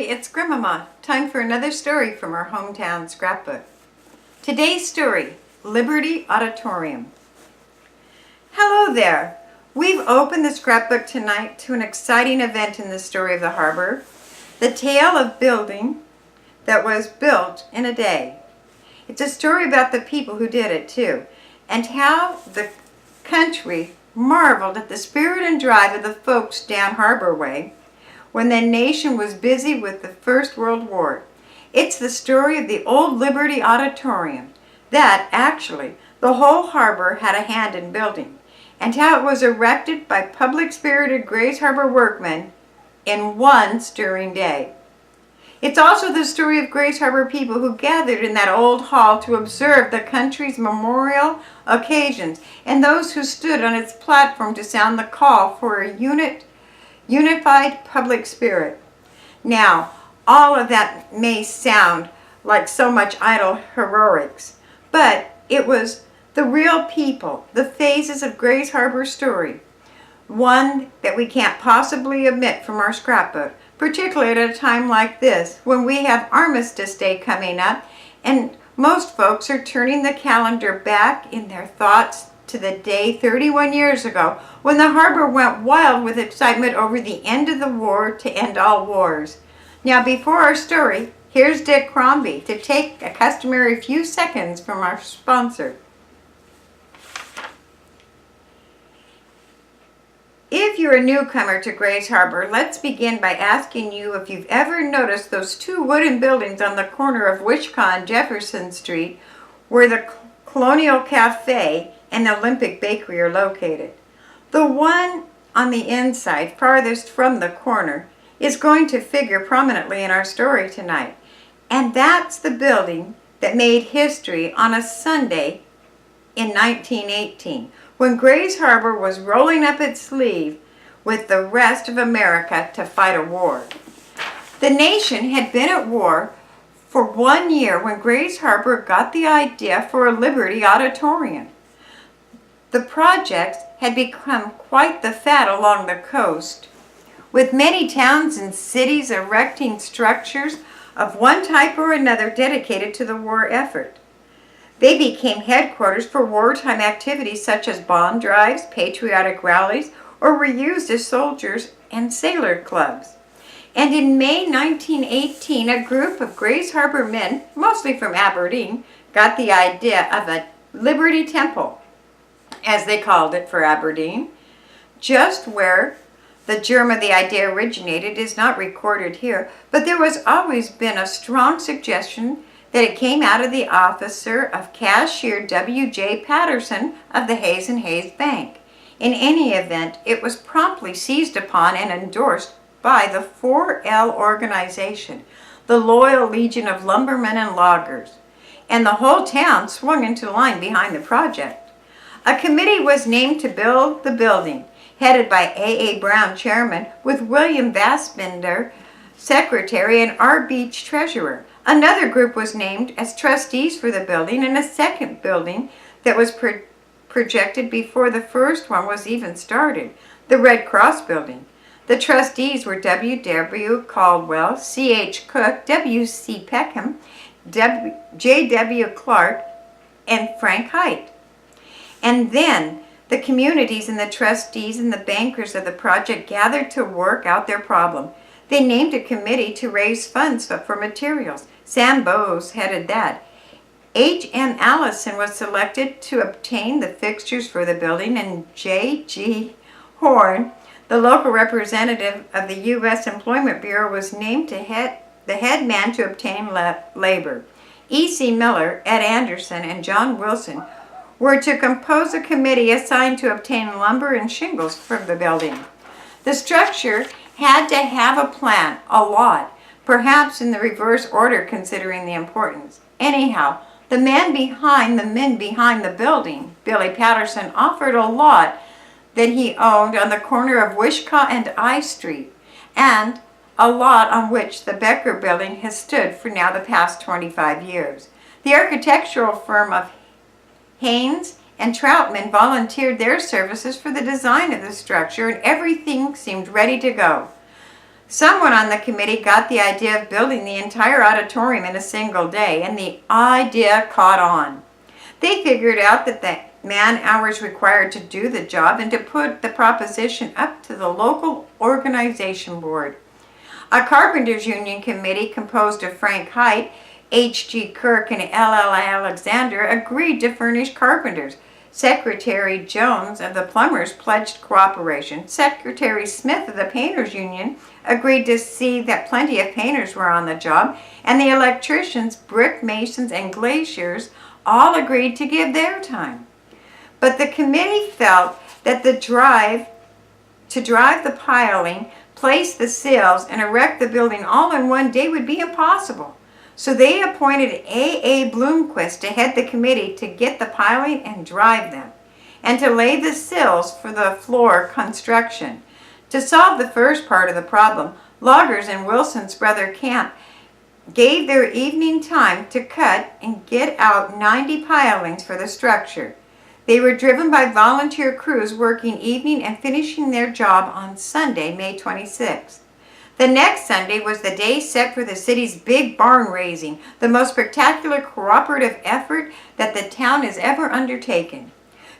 It's Grandmama. Time for another story from our hometown scrapbook. Today's story, Liberty Auditorium. Hello there. We've opened the scrapbook tonight to an exciting event in the story of the harbor, the tale of building that was built in a day. It's a story about the people who did it too, and how the country marveled at the spirit and drive of the folks down Harbor Way when the nation was busy with the First World War. It's the story of the old Liberty Auditorium that, actually, the whole harbor had a hand in building, and how it was erected by public-spirited Grays Harbor workmen in one stirring day. It's also the story of Grays Harbor people who gathered in that old hall to observe the country's memorial occasions, and those who stood on its platform to sound the call for a unified public spirit. Now, all of that may sound like so much idle heroics, but it was the real people, the phases of Grays Harbor's story, one that we can't possibly omit from our scrapbook, particularly at a time like this when we have Armistice Day coming up and most folks are turning the calendar back in their thoughts to the day 31 years ago when the harbor went wild with excitement over the end of the war to end all wars. Now, before our story, here's Dick Crombie to take a customary few seconds from our sponsor. If you're a newcomer to Grays Harbor, let's begin by asking you if you've ever noticed those two wooden buildings on the corner of Wishkah and Jefferson Street where the Colonial Cafe and the Olympic Bakery are located. The one on the inside, farthest from the corner, is going to figure prominently in our story tonight. And that's the building that made history on a Sunday in 1918, when Grays Harbor was rolling up its sleeve with the rest of America to fight a war. The nation had been at war for 1 year when Grays Harbor got the idea for a Liberty Auditorium. The project had become quite the fad along the coast, with many towns and cities erecting structures of one type or another dedicated to the war effort. They became headquarters for wartime activities such as bond drives, patriotic rallies, or were used as soldiers and sailor clubs. And in May 1918, a group of Grays Harbor men, mostly from Aberdeen, got the idea of a Liberty Temple, as they called it for Aberdeen. Just where the germ of the idea originated is not recorded here, but there has always been a strong suggestion that it came out of the officer of cashier W.J. Patterson of the Hayes and Hayes Bank. In any event, it was promptly seized upon and endorsed by the 4L organization, the Loyal Legion of Lumbermen and Loggers, and the whole town swung into line behind the project. A committee was named to build the building, headed by A.A. Brown, chairman, with William Vassbinder, secretary, and R. Beach, treasurer. Another group was named as trustees for the building, and a second building that was projected before the first one was even started, the Red Cross building. The trustees were W.W. Caldwell, C.H. Cook, W.C. Peckham, J.W. Clark, and Frank Height. And then the communities and the trustees and the bankers of the project gathered to work out their problem. They named a committee to raise funds for materials. Sam Bowes headed that. H.M. Allison was selected to obtain the fixtures for the building, and J.G. Horn, the local representative of the U.S. Employment Bureau, was named the head man to obtain labor. E.C. Miller, Ed Anderson, and John Wilson were to compose a committee assigned to obtain lumber and shingles for the building. The structure had to have a plan, a lot, perhaps in the reverse order considering the importance. Anyhow, the men behind the building, Billy Patterson, offered a lot that he owned on the corner of Wishkah and I Street, and a lot on which the Becker Building has stood for now the past 25 years. The architectural firm of Haynes and Troutman volunteered their services for the design of the structure, and everything seemed ready to go. Someone on the committee got the idea of building the entire auditorium in a single day, and the idea caught on. They figured out that the man hours required to do the job and to put the proposition up to the local organization board. A carpenters union committee composed of Frank Height, H.G. Kirk, and L.L. Alexander agreed to furnish carpenters. Secretary Jones of the plumbers pledged cooperation. Secretary Smith of the painters union agreed to see that plenty of painters were on the job, and the electricians, brick masons, and glaziers all agreed to give their time. But the committee felt that to drive the piling, place the sills, and erect the building all in one day would be impossible. So they appointed A.A. Bloomquist to head the committee to get the piling and drive them, and to lay the sills for the floor construction. To solve the first part of the problem, loggers and Wilson's brother Camp gave their evening time to cut and get out 90 pilings for the structure. They were driven by volunteer crews working evening and finishing their job on Sunday, May 26th. The next Sunday was the day set for the city's big barn raising, the most spectacular cooperative effort that the town has ever undertaken.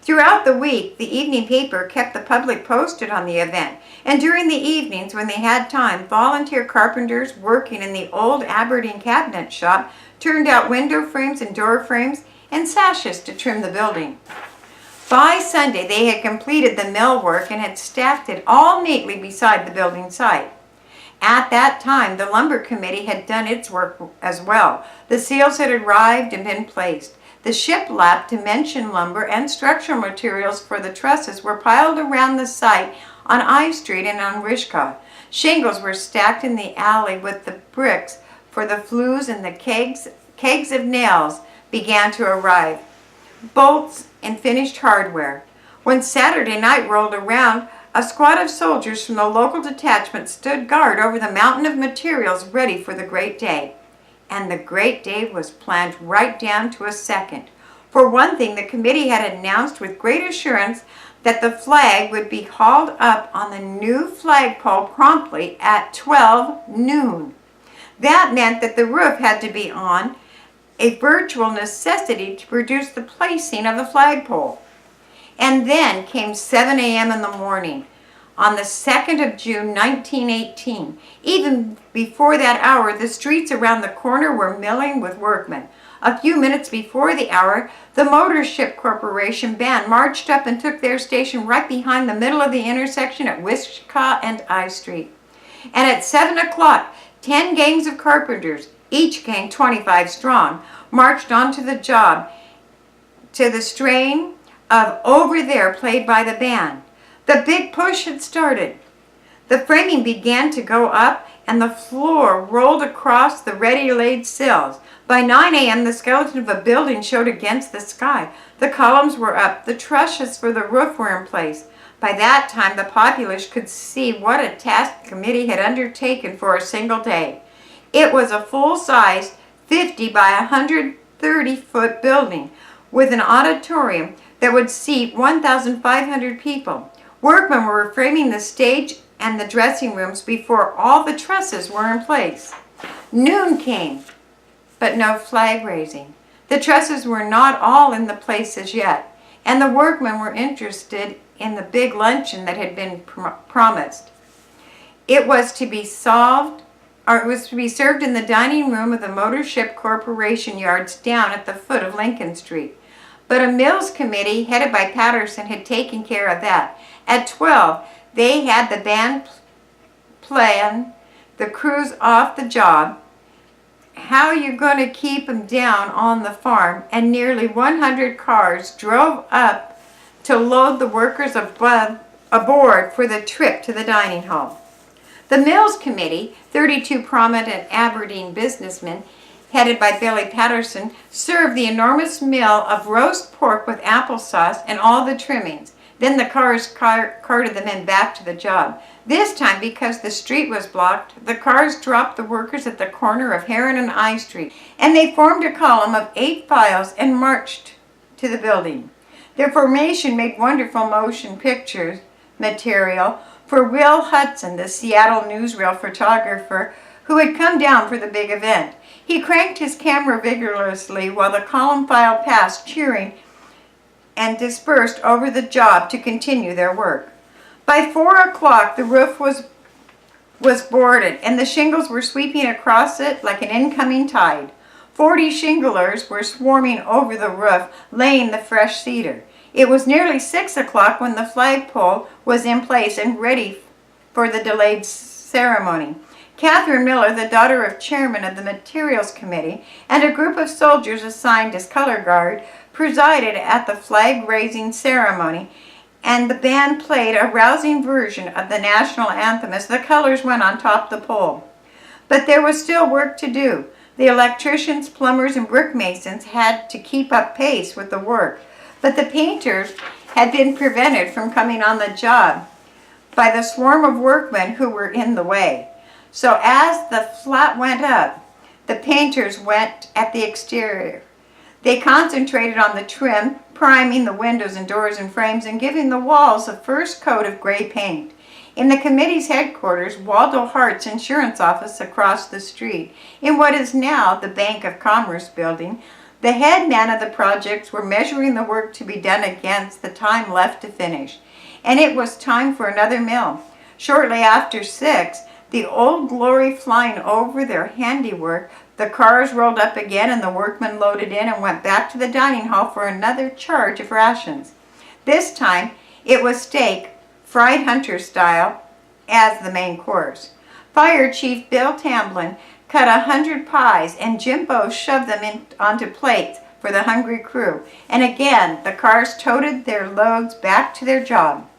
Throughout the week, the evening paper kept the public posted on the event, and during the evenings when they had time, volunteer carpenters working in the old Aberdeen cabinet shop turned out window frames and door frames and sashes to trim the building. By Sunday, they had completed the millwork and had stacked it all neatly beside the building site. At that time, the lumber committee had done its work as well. The seals had arrived and been placed. The shiplap, dimension lumber, and structural materials for the trusses were piled around the site on I Street and on Wishkah. Shingles were stacked in the alley with the bricks for the flues, and the kegs of nails began to arrive. Bolts and finished hardware. When Saturday night rolled around, a squad of soldiers from the local detachment stood guard over the mountain of materials ready for the great day. And the great day was planned right down to a second. For one thing, the committee had announced with great assurance that the flag would be hauled up on the new flagpole promptly at 12 noon. That meant that the roof had to be on, a virtual necessity to produce the placing of the flagpole. And then came 7 a.m. in the morning on the 2nd of June, 1918. Even before that hour, the streets around the corner were milling with workmen. A few minutes before the hour, the Motor Ship Corporation band marched up and took their station right behind the middle of the intersection at Wishkah and I Street. And at 7 o'clock, 10 gangs of carpenters, each gang 25 strong, marched onto the job to the strain of Over There played by the band. The big push had started. The framing began to go up and the floor rolled across the ready-laid sills. By 9 a.m. the skeleton of a building showed against the sky. The columns were up. The trusses for the roof were in place. By that time the populace could see what a task the committee had undertaken for a single day. It was a full-sized 50 by 130-foot building with an auditorium that would seat 1,500 people. Workmen were framing the stage and the dressing rooms before all the trusses were in place. Noon came, but no flag raising. The trusses were not all in the place as yet, and the workmen were interested in the big luncheon that had been promised. It was to be served in the dining room of the Motor Ship Corporation yards down at the foot of Lincoln Street. But a Mills committee headed by Patterson had taken care of that. At 12, they had the band plan the crews off the job, how you're going to keep them down on the farm, and nearly 100 cars drove up to load the workers aboard for the trip to the dining hall. The Mills Committee, 32 prominent Aberdeen businessmen, headed by Billy Patterson, served the enormous meal of roast pork with applesauce and all the trimmings. Then the cars carted the men back to the job. This time, because the street was blocked, the cars dropped the workers at the corner of Heron and I Street, and they formed a column of 8 files and marched to the building. Their formation made wonderful motion picture material for Will Hudson, the Seattle newsreel photographer, who had come down for the big event. He cranked his camera vigorously while the column filed past, cheering, and dispersed over the job to continue their work. By 4 o'clock, the roof was boarded, and the shingles were sweeping across it like an incoming tide. 40 shinglers were swarming over the roof, laying the fresh cedar. It was nearly 6 o'clock when the flagpole was in place and ready for the delayed ceremony. Catherine Miller, the daughter of chairman of the Materials Committee, and a group of soldiers assigned as color guard, presided at the flag-raising ceremony, and the band played a rousing version of the national anthem as the colors went on top the pole. But there was still work to do. The electricians, plumbers, and brick masons had to keep up pace with the work, but the painters had been prevented from coming on the job by the swarm of workmen who were in the way. So as the flat went up, the painters went at the exterior. They concentrated on the trim, priming the windows and doors and frames, and giving the walls a first coat of gray paint. In the committee's headquarters, Waldo Hart's insurance office across the street, in what is now the Bank of Commerce building, the head men of the projects were measuring the work to be done against the time left to finish. And it was time for another mill. Shortly after 6, the Old Glory flying over their handiwork, the cars rolled up again and the workmen loaded in and went back to the dining hall for another charge of rations. This time, it was steak, fried hunter style, as the main course. Fire Chief Bill Tamblin cut 100 pies and Jimbo shoved them onto plates for the hungry crew. And again, the cars toted their loads back to their job.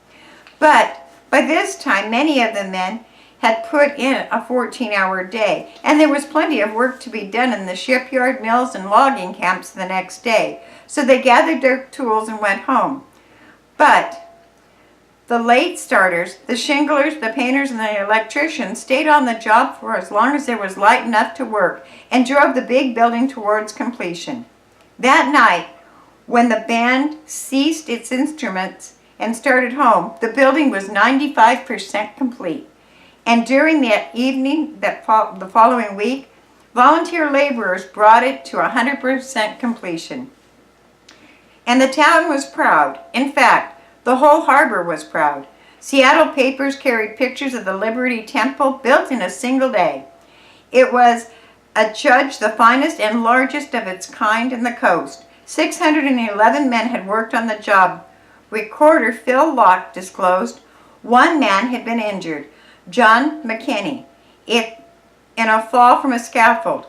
But by this time, many of the men had put in a 14-hour day, and there was plenty of work to be done in the shipyard, mills, and logging camps the next day. So they gathered their tools and went home. But the late starters, the shinglers, the painters, and the electricians stayed on the job for as long as there was light enough to work and drove the big building towards completion. That night, when the band ceased its instruments and started home, the building was 95% complete. And during the evening the following week, volunteer laborers brought it to 100% completion. And the town was proud. In fact, the whole harbor was proud. Seattle papers carried pictures of the Liberty Temple built in a single day. It was adjudged the finest and largest of its kind in the coast. 611 men had worked on the job. Recorder Phil Locke disclosed 1 man had been injured, John McKinney, in a fall from a scaffold.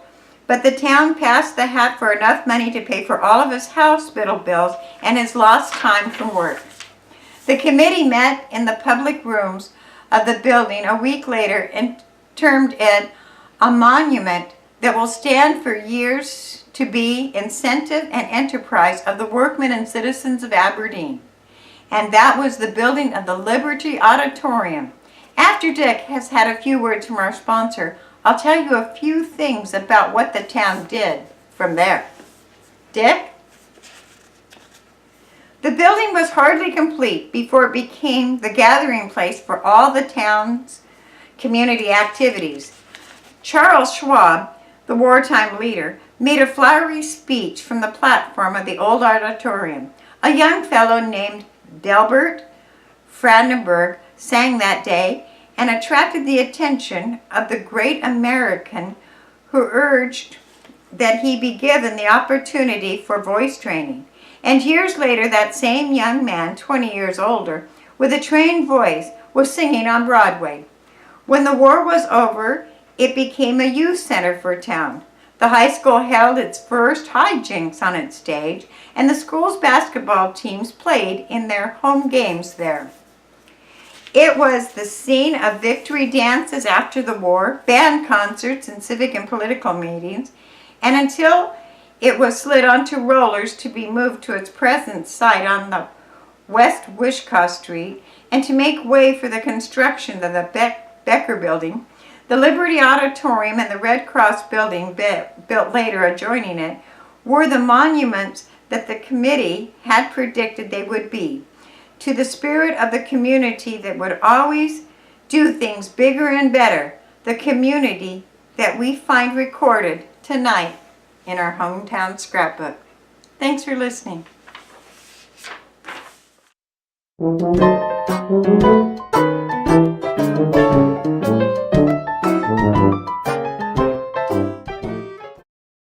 But the town passed the hat for enough money to pay for all of his hospital bills and his lost time from work. The committee met in the public rooms of the building a week later and termed it a monument that will stand for years to be incentive and enterprise of the workmen and citizens of Aberdeen. And that was the building of the Liberty Auditorium. After Dick has had a few words from our sponsor, I'll tell you a few things about what the town did from there. Dick? The building was hardly complete before it became the gathering place for all the town's community activities. Charles Schwab, the wartime leader, made a flowery speech from the platform of the old auditorium. A young fellow named Delbert Brandenburg sang that day and attracted the attention of the great American, who urged that he be given the opportunity for voice training. And years later, that same young man, 20 years older, with a trained voice, was singing on Broadway. When the war was over, it became a youth center for town. The high school held its first hijinks on its stage, and the school's basketball teams played in their home games there. It was the scene of victory dances after the war, band concerts, and civic and political meetings, and until it was slid onto rollers to be moved to its present site on the West Wishkah Street, and to make way for the construction of the Becker Building, the Liberty Auditorium and the Red Cross Building built later adjoining it were the monuments that the committee had predicted they would be, to the spirit of the community that would always do things bigger and better, the community that we find recorded tonight in our hometown scrapbook. Thanks for listening.